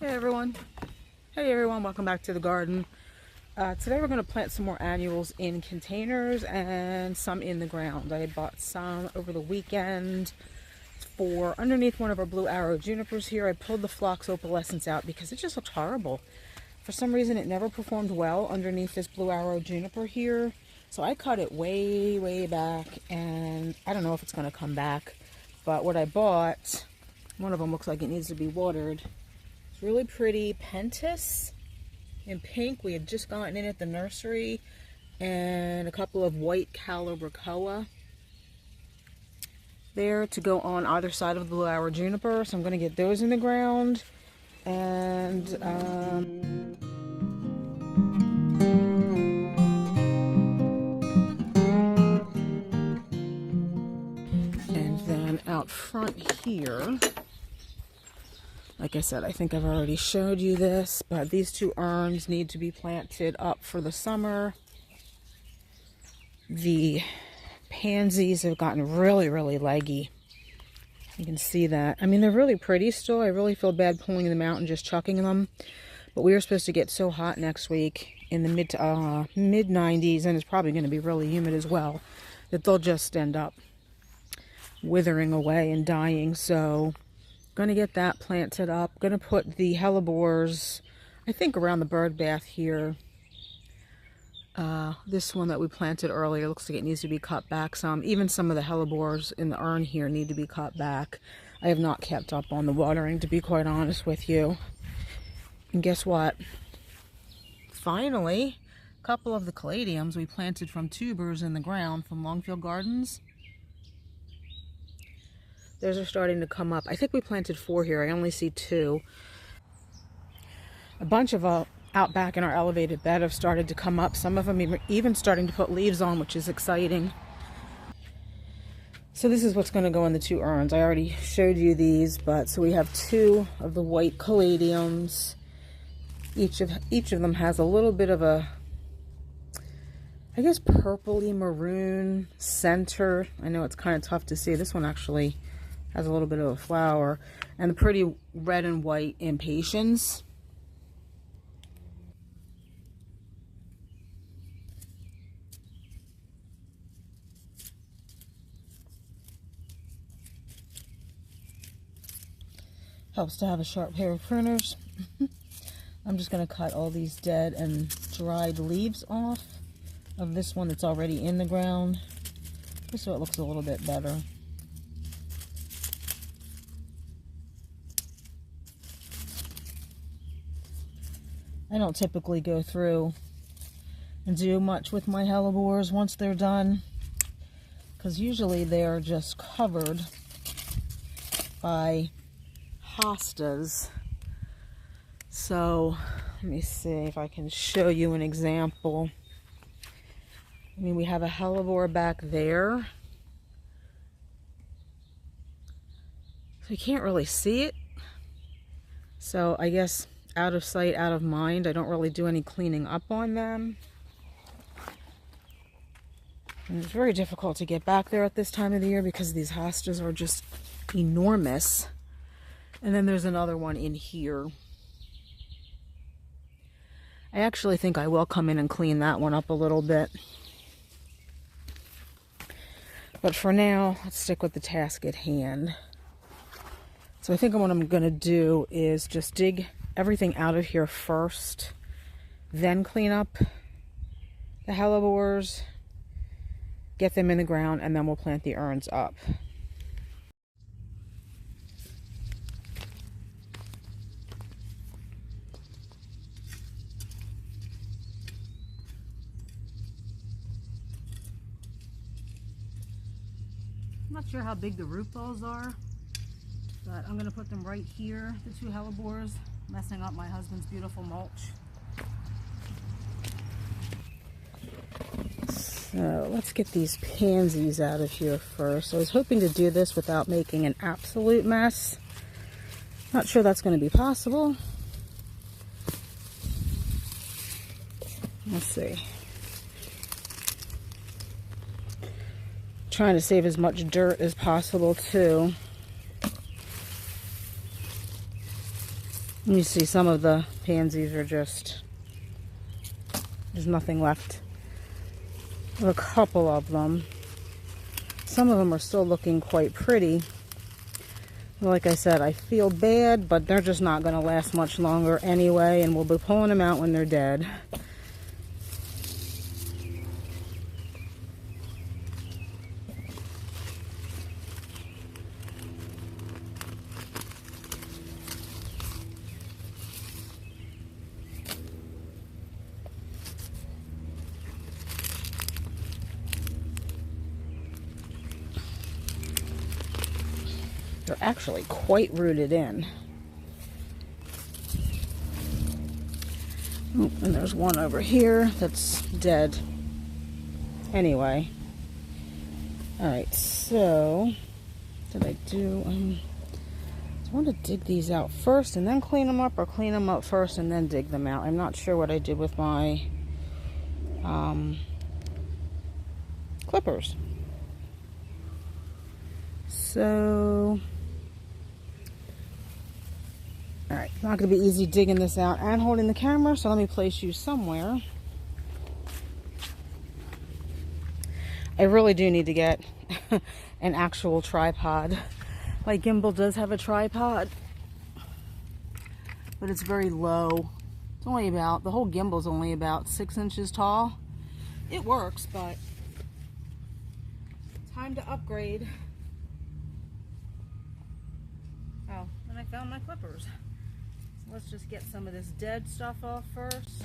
Hey everyone, welcome back to the garden. Today we're going to plant some more annuals in containers and some in the ground. I bought some over the weekend for underneath one of our Blue Arrow Junipers here. I pulled the phlox opalescence out because it just looked horrible. For some reason it never performed well underneath this Blue Arrow Juniper here. So I cut it way back, and I don't know if it's going to come back. But what I bought, one of them looks like it needs to be watered. Really pretty pentas in pink. We had just gotten in at the nursery, and a couple of white calibrachoa there to go on either side of the Blue Arrow Juniper. So I'm going to get those in the ground, and then out front here, like I said, I think I've already showed you this, but these two urns need to be planted up for the summer. The pansies have gotten really leggy. You can see that. I mean, they're really pretty still. I really feel bad pulling them out and just chucking them. But we are supposed to get so hot next week in the mid 90s, and it's probably going to be really humid as well, that they'll just end up withering away and dying. So gonna get that planted up. Gonna put the hellebores, I think, around the bird bath here. This one that we planted earlier looks like it needs to be cut back some. Even some of the hellebores in the urn here need to be cut back. I have not kept up on the watering, to be quite honest with you. And guess what? Finally, a couple of the caladiums we planted from tubers in the ground from Longfield Gardens. Those are starting to come up. I think we planted 4 here. I only see 2. A bunch of out back in our elevated bed have started to come up. Some of them even starting to put leaves on, which is exciting. So this is what's going to go in the 2 urns. I already showed you these, but so we have 2 of the white caladiums. Each of them has a little bit of a, I guess, purpley maroon center. I know it's kind of tough to see. This one actually has a little bit of a flower, and the pretty red and white impatiens. Helps to have a sharp pair of pruners. I'm just going to cut all these dead and dried leaves off of this one that's already in the ground, just so it looks a little bit better. I don't typically go through and do much with my hellebores once they're done, because usually they're just covered by hostas. So let me see if I can show you an example. I mean, we have a hellebore back there, so you can't really see it. So I guess out of sight, out of mind. I don't really do any cleaning up on them. And it's very difficult to get back there at this time of the year because these hostas are just enormous. And then there's another one in here. I actually think I will come in and clean that one up a little bit. But for now, let's stick with the task at hand. So I think what I'm going to do is just dig everything out of here first, then clean up the hellebores, get them in the ground, and then we'll plant the urns up. I'm not sure how big the root balls are, but I'm going to put them right here, the 2 hellebores, messing up my husband's beautiful mulch. So let's get these pansies out of here first. I was hoping to do this without making an absolute mess. Not sure that's going to be possible. Let's see. Trying to save as much dirt as possible too. You see some of the pansies are just, there's nothing left. A couple of them. Some of them are still looking quite pretty. Like I said, I feel bad, but they're just not going to last much longer anyway, and we'll be pulling them out when they're dead. They're actually quite rooted in. Oh, and there's one over here that's dead. Anyway. Alright, so did I do I want to dig these out first and then clean them up, or clean them up first and then dig them out. I'm not sure what I did with my clippers. So alright, it's not going to be easy digging this out and holding the camera, so let me place you somewhere. I really do need to get an actual tripod. My gimbal does have a tripod, but it's very low. It's only about, the whole gimbal's only about 6 inches tall. It works, but time to upgrade. Oh, and I found my clippers. Let's just get some of this dead stuff off first.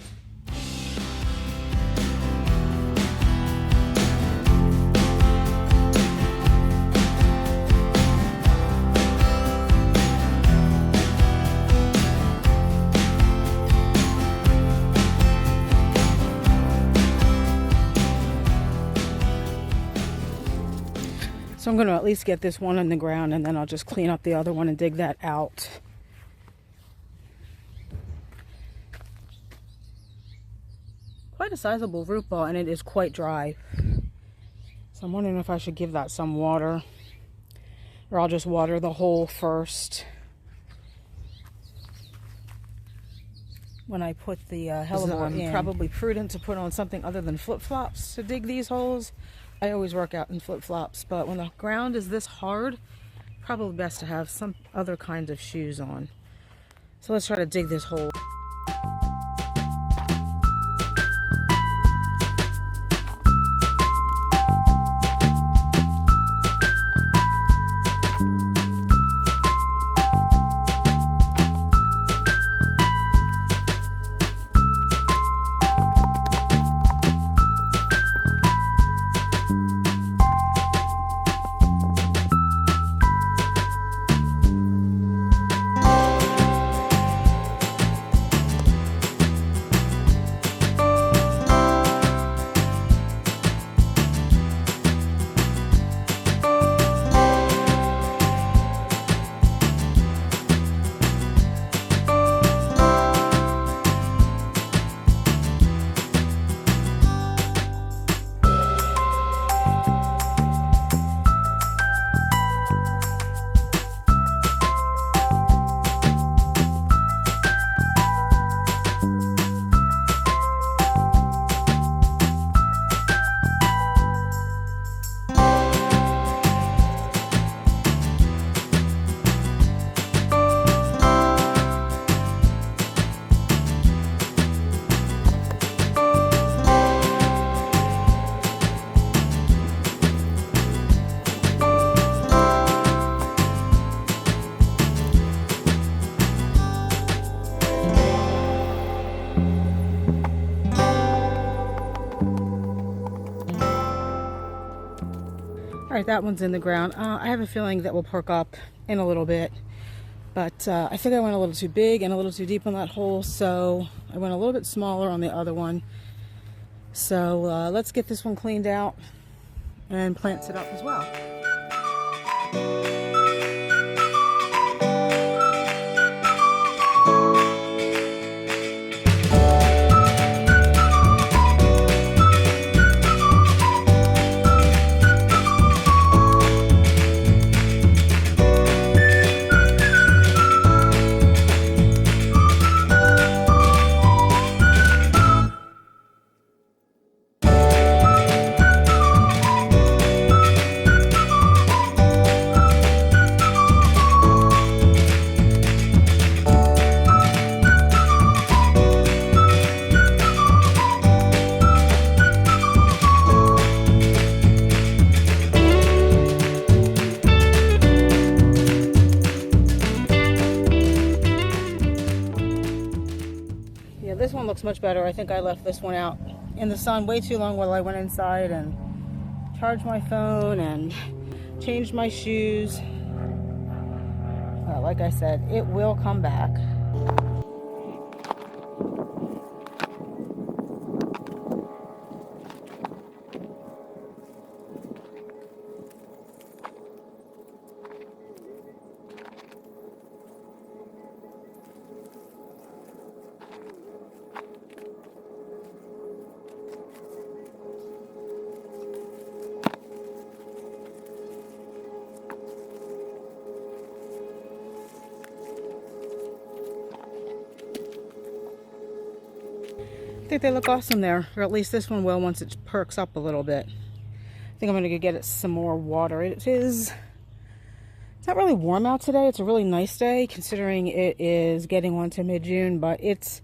So I'm going to at least get this one on the ground, and then I'll just clean up the other one and dig that out. Quite a sizable root ball, and it is quite dry. So I'm wondering if I should give that some water, or I'll just water the hole first when I put the hellebore in. Probably prudent to put on something other than flip-flops to dig these holes. I always work out in flip-flops, but when the ground is this hard, probably best to have some other kind of shoes on. So let's try to dig this hole. Alright, that one's in the ground. I have a feeling that will perk up in a little bit. But I think I went a little too big and a little too deep on that hole, so I went a little bit smaller on the other one. So let's get this one cleaned out and plant it up as well. this one looks much better. I think I left this one out in the sun way too long while I went inside and charged my phone and changed my shoes. Like I said, it will come back. I think they look awesome there, or at least this one will once it perks up a little bit. I think I'm going to go get it some more water. It's not really warm out today. It's a really nice day considering it is getting on to mid-June, but it's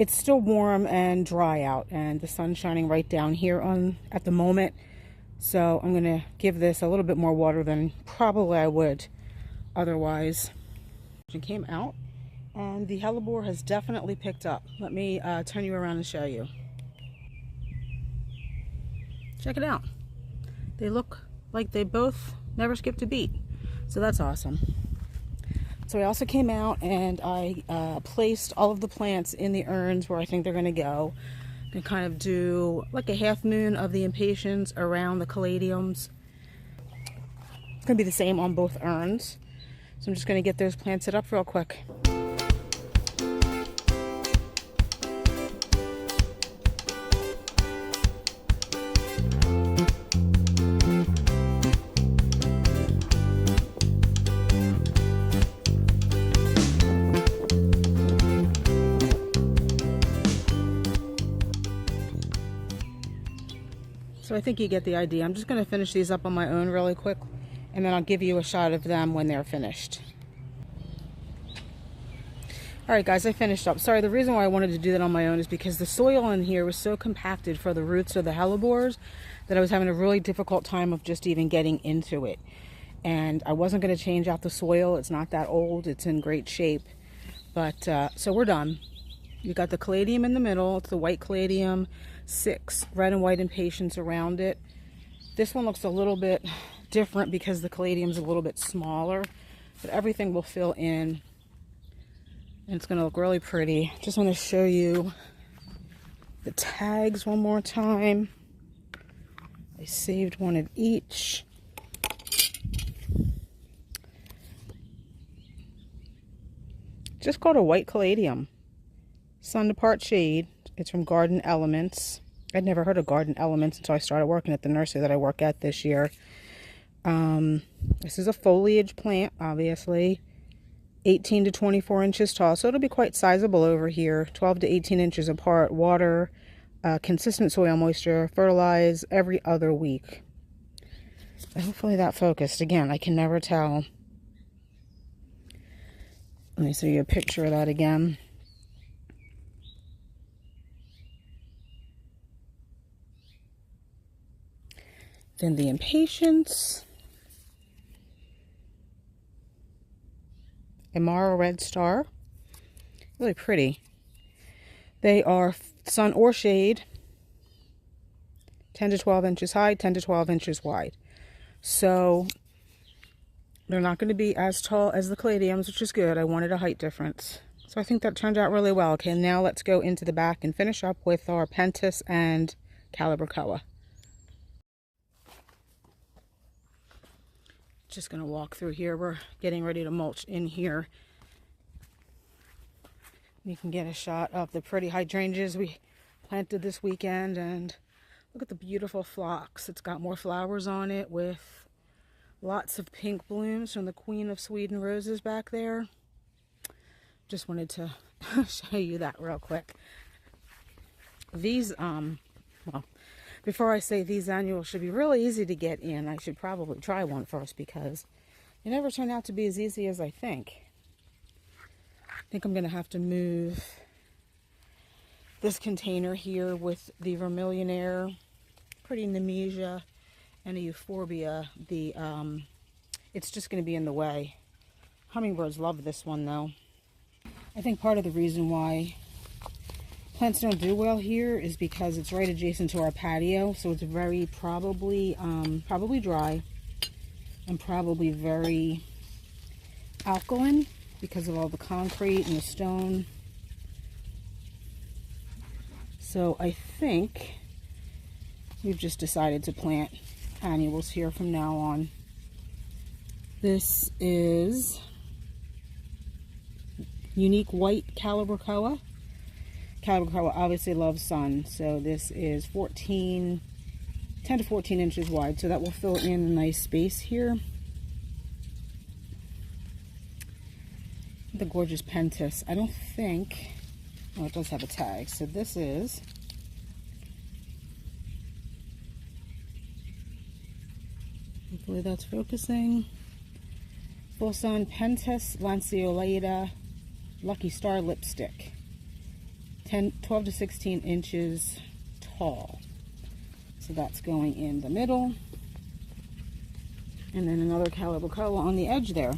still warm and dry out, and the sun's shining right down here at the moment. So I'm going to give this a little bit more water than probably I would otherwise. It came out. And the hellebore has definitely picked up. Let me turn you around and show you. Check it out. They look like they both never skipped a beat. So that's awesome. So I also came out and I placed all of the plants in the urns where I think they're going to go. I'm going to kind of do like a half moon of the impatiens around the caladiums. It's going to be the same on both urns. So I'm just going to get those planted up real quick. So I think you get the idea. I'm just going to finish these up on my own really quick, and then I'll give you a shot of them when they're finished. Alright guys, I finished up. Sorry, the reason why I wanted to do that on my own is because the soil in here was so compacted for the roots of the hellebores that I was having a really difficult time of just even getting into it. And I wasn't going to change out the soil. It's not that old. It's in great shape. But, so we're done. You got the caladium in the middle. It's the white caladium. 6 red and white impatiens around it. This one looks a little bit different because the caladium's a little bit smaller, but everything will fill in and it's going to look really pretty. Just want to show you the tags one more time. I saved one of each. Just called a white caladium. Sun to part shade. It's from Garden Elements. I'd never heard of Garden Elements until I started working at the nursery that I work at this year. This is a foliage plant, obviously. 18 to 24 inches tall, so it'll be quite sizable over here. 12 to 18 inches apart. Water, consistent soil moisture, fertilize every other week. So hopefully that focused. Again, I can never tell. Let me show you a picture of that again. Then the impatiens. Amara Red Star. Really pretty. They are sun or shade. 10 to 12 inches high, 10 to 12 inches wide. So they're not going to be as tall as the caladiums, which is good. I wanted a height difference. So I think that turned out really well. Okay, now let's go into the back and finish up with our pentas and calibrachoa. Just going to walk through here. We're getting ready to mulch in here. You can get a shot of the pretty hydrangeas we planted this weekend, and look at the beautiful phlox. It's got more flowers on it with lots of pink blooms from the Queen of Sweden roses back there. Just wanted to show you that real quick. These, well, before I say these annuals should be really easy to get in, I should probably try one first because they never turn out to be as easy as I think. I think I'm going to have to move this container here with the Vermillionaire, pretty Nemesia, and a Euphorbia. It's just going to be in the way. Hummingbirds love this one though. I think part of the reason why plants don't do well here is because it's right adjacent to our patio, so it's very probably dry and probably very alkaline because of all the concrete and the stone. So I think we've just decided to plant annuals here from now on. This is unique white Calibracoa. Calibracoa obviously loves sun, so this is 10 to 14 inches wide, so that will fill in a nice space here. The gorgeous pentis. I don't think, oh, it does have a tag. So this is hopefully that's focusing. Full Sun Pentis lanceolata Lucky Star Lipstick. 12 to 16 inches tall. So that's going in the middle. And then another Calibracoa on the edge there.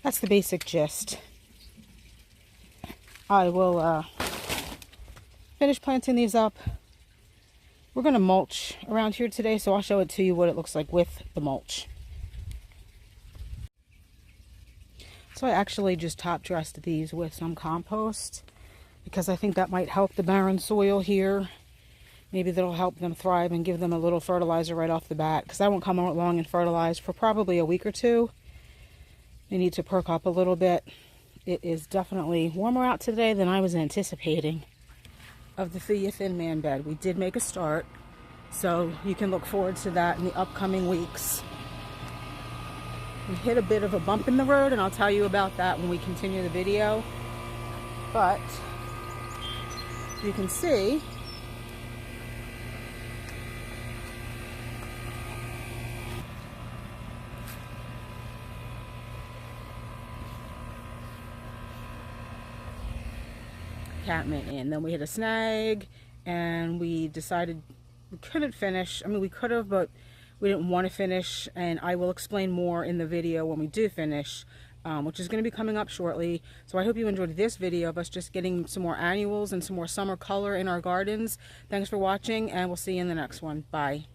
That's the basic gist. I will finish planting these up. We're going to mulch around here today, so I'll show it to you what it looks like with the mulch. So I actually just top dressed these with some compost because I think that might help the barren soil here. Maybe that'll help them thrive and give them a little fertilizer right off the bat, because I won't come along and fertilize for probably a week or two. They need to perk up a little bit. It is definitely warmer out today than I was anticipating of the Thuja Thin Man bed. We did make a start, so you can look forward to that in the upcoming weeks. We hit a bit of a bump in the road, and I'll tell you about that when we continue the video. But you can see catmint in. Then we hit a snag and we decided we couldn't finish. I mean, we could have, but we didn't want to finish, and I will explain more in the video when we do finish, which is going to be coming up shortly. So I hope you enjoyed this video of us just getting some more annuals and some more summer color in our gardens. Thanks for watching, and we'll see you in the next one. Bye.